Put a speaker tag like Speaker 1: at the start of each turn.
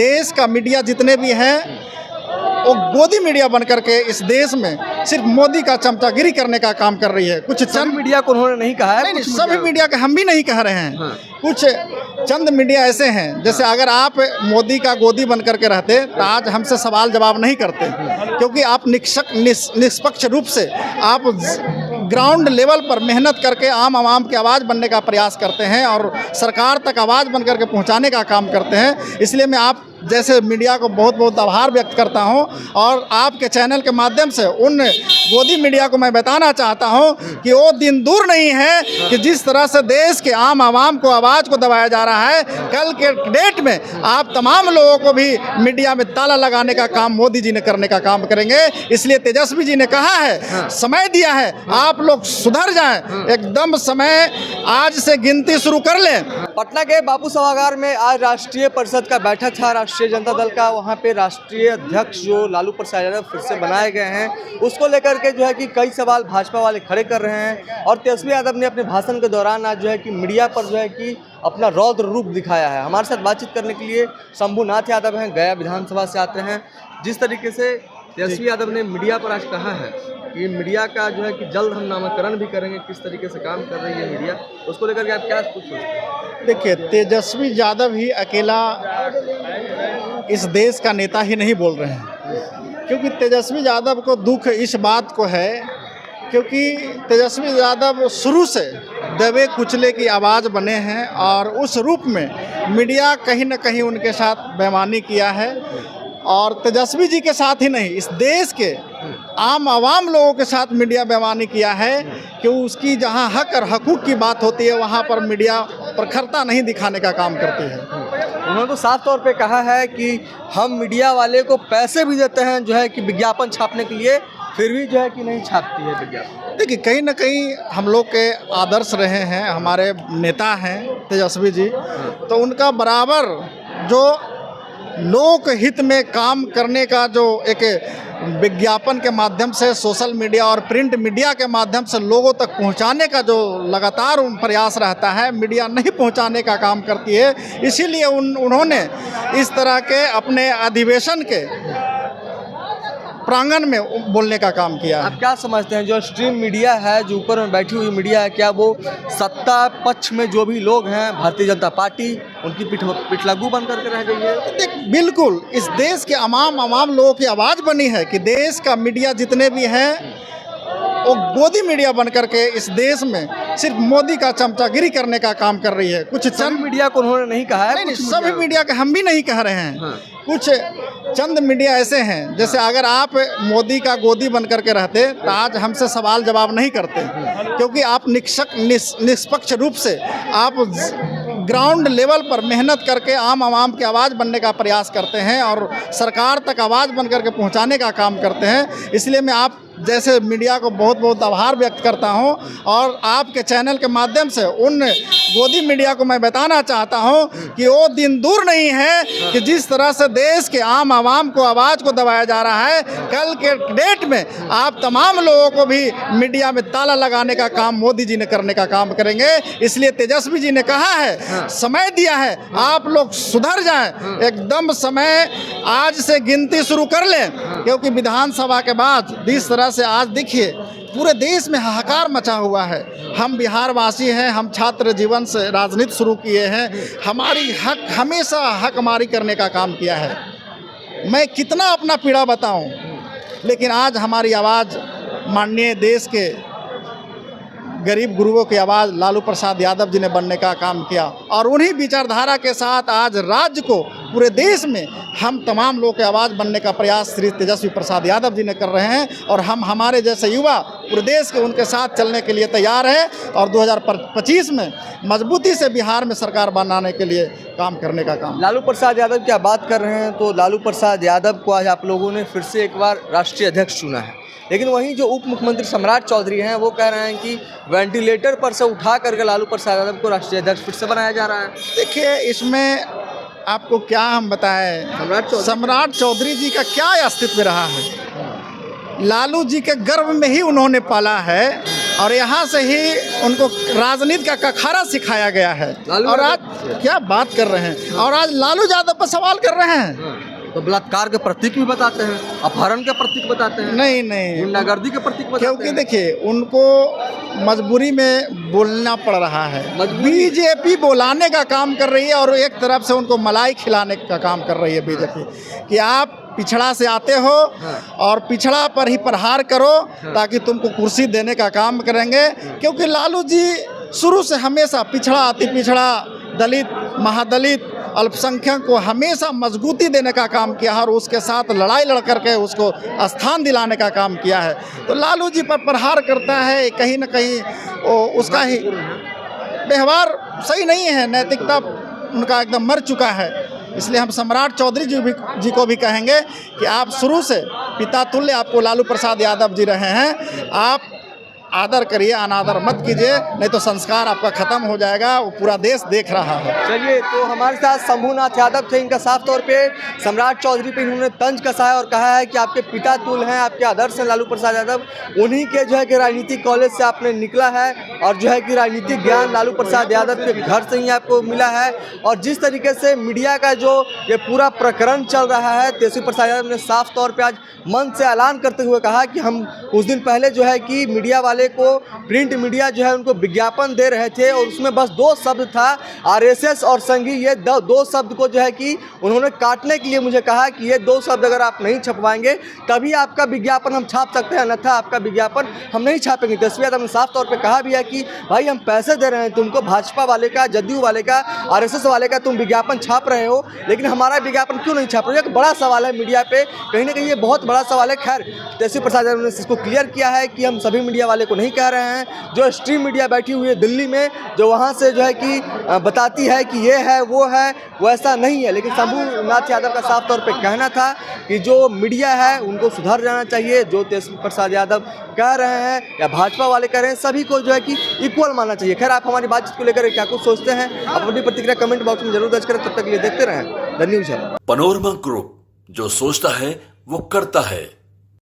Speaker 1: देश का मीडिया जितने भी हैं वो गोदी मीडिया बन करके इस देश में सिर्फ मोदी का चमचागिरी करने का काम कर रही है। कुछ चंद
Speaker 2: मीडिया को उन्होंने नहीं कहा है,
Speaker 1: नहीं, सभी मीडिया के हम भी नहीं कह रहे हैं।
Speaker 2: हाँ।
Speaker 1: कुछ चंद मीडिया ऐसे हैं, जैसे अगर आप मोदी का गोदी बन करके रहते तो आज हमसे सवाल जवाब नहीं करते, क्योंकि आप निष्पक्ष रूप से आप ग्राउंड लेवल पर मेहनत करके आम आवाम की आवाज़ बनने का प्रयास करते हैं और सरकार तक आवाज़ बन करके पहुंचाने का काम करते हैं। इसलिए मैं आप जैसे मीडिया को बहुत बहुत आभार व्यक्त करता हूं और आपके चैनल के माध्यम से उन गोदी मीडिया को मैं बताना चाहता हूं कि वो दिन दूर नहीं है कि जिस तरह से देश के आम आवाम को आवाज़ को दबाया जा रहा है, कल के डेट में आप तमाम लोगों को भी मीडिया में ताला लगाने का काम मोदी जी ने करने का काम करेंगे। इसलिए तेजस्वी जी ने कहा है, समय दिया है, आप लोग सुधर जाएं, एकदम समय आज से गिनती शुरू कर लें।
Speaker 2: पटना के बापू सभागार में आज राष्ट्रीय परिषद का बैठक था, राष्ट्रीय जनता दल का। वहाँ पे राष्ट्रीय अध्यक्ष जो लालू प्रसाद यादव फिर से बनाए गए हैं, उसको लेकर के जो है कि कई सवाल भाजपा वाले खड़े कर रहे हैं। और तेजस्वी यादव ने अपने भाषण के दौरान आज जो है कि मीडिया पर जो है कि अपना रौद्र रूप दिखाया है। हमारे साथ बातचीत करने के लिए शंभुनाथ यादव हैं, गया विधानसभा से आते हैं। जिस तरीके से तेजस्वी यादव ने मीडिया पर आज कहा है कि मीडिया का जो है कि जल्द हम नामकरण भी करेंगे, किस तरीके से काम कर रही है मीडिया, उसको लेकर के आप क्या कुछ सोचते हैं?
Speaker 1: देखिए, तेजस्वी यादव ही अकेला इस देश का नेता ही नहीं बोल रहे हैं, क्योंकि तेजस्वी यादव को दुख इस बात को है क्योंकि तेजस्वी यादव शुरू से दबे कुचले की आवाज़ बने हैं और उस रूप में मीडिया कहीं न कहीं उनके साथ बेईमानी किया है। और तेजस्वी जी के साथ ही नहीं, इस देश के आम आवाम लोगों के साथ मीडिया बेईमानी किया है कि उसकी जहां हक और हकूक़ की बात होती है वहां पर मीडिया प्रखरता नहीं दिखाने का काम करती है।
Speaker 2: उन्होंने तो साफ तौर पे कहा है कि हम मीडिया वाले को पैसे भी देते हैं जो है कि विज्ञापन छापने के लिए, फिर भी जो है कि नहीं छापती है विज्ञापन।
Speaker 1: देखिए, कहीं ना कहीं हम लोग के आदर्श रहे हैं, हमारे नेता हैं तेजस्वी जी, तो उनका बराबर जो लोक हित में काम करने का जो एक विज्ञापन के माध्यम से सोशल मीडिया और प्रिंट मीडिया के माध्यम से लोगों तक पहुंचाने का जो लगातार प्रयास रहता है, मीडिया नहीं पहुंचाने का काम करती है। इसीलिए उन्होंने इस तरह के अपने अधिवेशन के प्रांगण में बोलने का काम किया है।
Speaker 2: आप क्या समझते हैं, जो स्ट्रीम मीडिया है, जो ऊपर में बैठी हुई मीडिया है, क्या वो सत्ता पक्ष में जो भी लोग हैं, भारतीय जनता पार्टी उनकी पिठलगू बन करके रह गई है?
Speaker 1: देख, बिल्कुल इस देश के आवाम लोगों की आवाज़ बनी है कि देश का मीडिया जितने भी हैं वो गोदी मीडिया बन करके इस देश में सिर्फ मोदी का चमचागिरी करने का काम कर रही है। कुछ चंद
Speaker 2: मीडिया को उन्होंने नहीं कहा है,
Speaker 1: नहीं, सभी मीडिया के हम भी नहीं कह रहे हैं।
Speaker 2: हाँ।
Speaker 1: कुछ चंद मीडिया ऐसे हैं, जैसे अगर आप मोदी का गोदी बन करके रहते तो आज हमसे सवाल जवाब नहीं करते, क्योंकि आप निष्पक्ष रूप से आप ग्राउंड लेवल पर मेहनत करके आम आवाम की आवाज़ बनने का प्रयास करते हैं और सरकार तक आवाज़ बन करके पहुंचाने का काम करते हैं। इसलिए मैं आप जैसे मीडिया को बहुत बहुत आभार व्यक्त करता हूं और आपके चैनल के माध्यम से उन गोदी मीडिया को मैं बताना चाहता हूं कि वो दिन दूर नहीं है कि जिस तरह से देश के आम आवाम को आवाज़ को दबाया जा रहा है, कल के डेट में आप तमाम लोगों को भी मीडिया में ताला लगाने का काम मोदी जी ने करने का काम करेंगे। इसलिए तेजस्वी जी ने कहा है, समय दिया है, आप लोग सुधर जाएं, एकदम समय आज से गिनती शुरू कर लें, क्योंकि विधानसभा के बाद जिस तरह से आज देखिए पूरे देश में हाहाकार मचा हुआ है। हम बिहार वासी हैं, हम छात्र जीवन से राजनीति शुरू किए हैं, हमारी हक हमेशा हकमारी करने का काम किया है। मैं कितना अपना पीड़ा बताऊं, लेकिन आज हमारी आवाज़ माननीय देश के गरीब गुरुओं की आवाज़ लालू प्रसाद यादव जी ने बनने का काम किया और उन्हीं विचारधारा के साथ आज राज्य को पूरे देश में हम तमाम लोगों की आवाज़ बनने का प्रयास श्री तेजस्वी प्रसाद यादव जी ने कर रहे हैं और हम हमारे जैसे युवा पूरे देश के उनके साथ चलने के लिए तैयार हैं और 2025 में मजबूती से बिहार में सरकार बनाने के लिए काम करने का काम।
Speaker 2: लालू प्रसाद यादव की आप बात कर रहे हैं, तो लालू प्रसाद यादव को आज आप लोगों ने फिर से एक बार राष्ट्रीय अध्यक्ष चुना है, लेकिन वहीं जो उप मुख्यमंत्री सम्राट चौधरी हैं वो कह रहे हैं कि वेंटिलेटर पर से उठा करके लालू प्रसाद यादव को राष्ट्रीय अध्यक्ष फिर से बनाया जा रहा है।
Speaker 1: देखिए, इसमें आपको क्या हम बताएं, सम्राट चौधरी जी का क्या अस्तित्व रहा है। लालू जी के गर्भ में ही उन्होंने पाला है और यहाँ से ही उनको राजनीति का कखारा सिखाया गया है।
Speaker 2: लालू
Speaker 1: और आज
Speaker 2: यादव-
Speaker 1: क्या बात कर रहे हैं, और आज लालू यादव पर सवाल कर रहे हैं।
Speaker 2: तो बलात्कार के प्रतीक भी बताते हैं, अपहरण के प्रतीक बताते हैं,
Speaker 1: नहीं नहीं,
Speaker 2: गुंडागर्दी के प्रतीक बताते
Speaker 1: क्योंकि
Speaker 2: हैं।
Speaker 1: देखिए उनको मजबूरी में बोलना पड़ रहा है।
Speaker 2: मजबूरी?
Speaker 1: बीजेपी बोलाने का काम कर रही है और एक तरफ से उनको मलाई खिलाने का काम कर रही है बीजेपी, कि आप पिछड़ा से आते हो और पिछड़ा पर ही प्रहार करो ताकि तुमको कुर्सी देने का काम करेंगे। क्योंकि लालू जी शुरू से हमेशा पिछड़ा, अति पिछड़ा, दलित, महादलित, अल्पसंख्यक को हमेशा मजबूती देने का काम किया है और उसके साथ लड़ाई लड़ करके उसको स्थान दिलाने का काम किया है। तो लालू जी पर प्रहार करता है, कहीं न कहीं उसका ही व्यवहार सही नहीं है, नैतिकता उनका एकदम मर चुका है। इसलिए हम सम्राट चौधरी जी को भी कहेंगे कि आप शुरू से पिता तुल्य आपको लालू प्रसाद यादव जी रहे हैं, आप आदर करिए, अनादर मत कीजिए, नहीं तो संस्कार आपका खत्म हो जाएगा। वो पूरा देश देख रहा है।
Speaker 2: चलिए, तो हमारे साथ शंभूनाथ यादव थे। इनका साफ तौर पे सम्राट चौधरी पे इन्होंने तंज कसा है और कहा है कि आपके पिता तुल्य हैं, आपके आदर्श हैं लालू प्रसाद यादव, उन्हीं के जो है कि राजनीतिक कॉलेज से आपने निकला है और जो है कि राजनीतिक ज्ञान लालू प्रसाद यादव के घर से ही आपको मिला है। और जिस तरीके से मीडिया का जो ये पूरा प्रकरण चल रहा है, तेजस्वी प्रसाद यादव ने साफ तौर पर आज मन से ऐलान करते हुए कहा कि हम कुछ दिन पहले जो है कि मीडिया वाले को, प्रिंट मीडिया जो है उनको विज्ञापन दे रहे थे और उसमें बस 2 शब्द था, आरएसएस और संघी। ये 2 शब्द को जो है कि उन्होंने काटने के लिए मुझे कहा कि ये 2 शब्द अगर आप नहीं छपवाएंगे तभी आपका विज्ञापन हम छाप सकते हैं, अन्यथा आपका विज्ञापन हम नहीं छापेंगे। तेजस्वी यादव ने साफ तौर पे कहा भी है कि भाई हम पैसे दे रहे हैं तुमको, भाजपा वाले का, जदयू वाले का, आरएसएस वाले का, तुम विज्ञापन छाप रहे हो, लेकिन हमारा विज्ञापन क्यों नहीं छाप रहे हो? एक बड़ा सवाल है मीडिया पे, कहीं ना कहीं ये बहुत बड़ा सवाल है। खैर, तेजस्वी प्रसाद यादव ने इसको क्लियर किया है कि हम सभी मीडिया वाले को नहीं कह रहे हैं, जो स्ट्रीम मीडिया बैठी हुई है दिल्ली में, जो वहाँ से जो है कि बताती है कि ये है वो है, वैसा नहीं है। लेकिन शंभूनाथ यादव का साफ तौर पे कहना था कि जो मीडिया है उनको सुधर जाना चाहिए। जो तेजस्वी प्रसाद यादव कह रहे हैं या भाजपा वाले कह रहे हैं, सभी को जो है कि इक्वल मानना चाहिए। खैर, आप हमारी बातचीत को लेकर क्या कुछ सोचते हैं, आप अपनी प्रतिक्रिया कमेंट बॉक्स में जरूर दर्ज करें। तब तक के लिए देखते रहें द न्यूज़ है।
Speaker 3: पनोरमा ग्रुप, जो सोचता है वो करता है।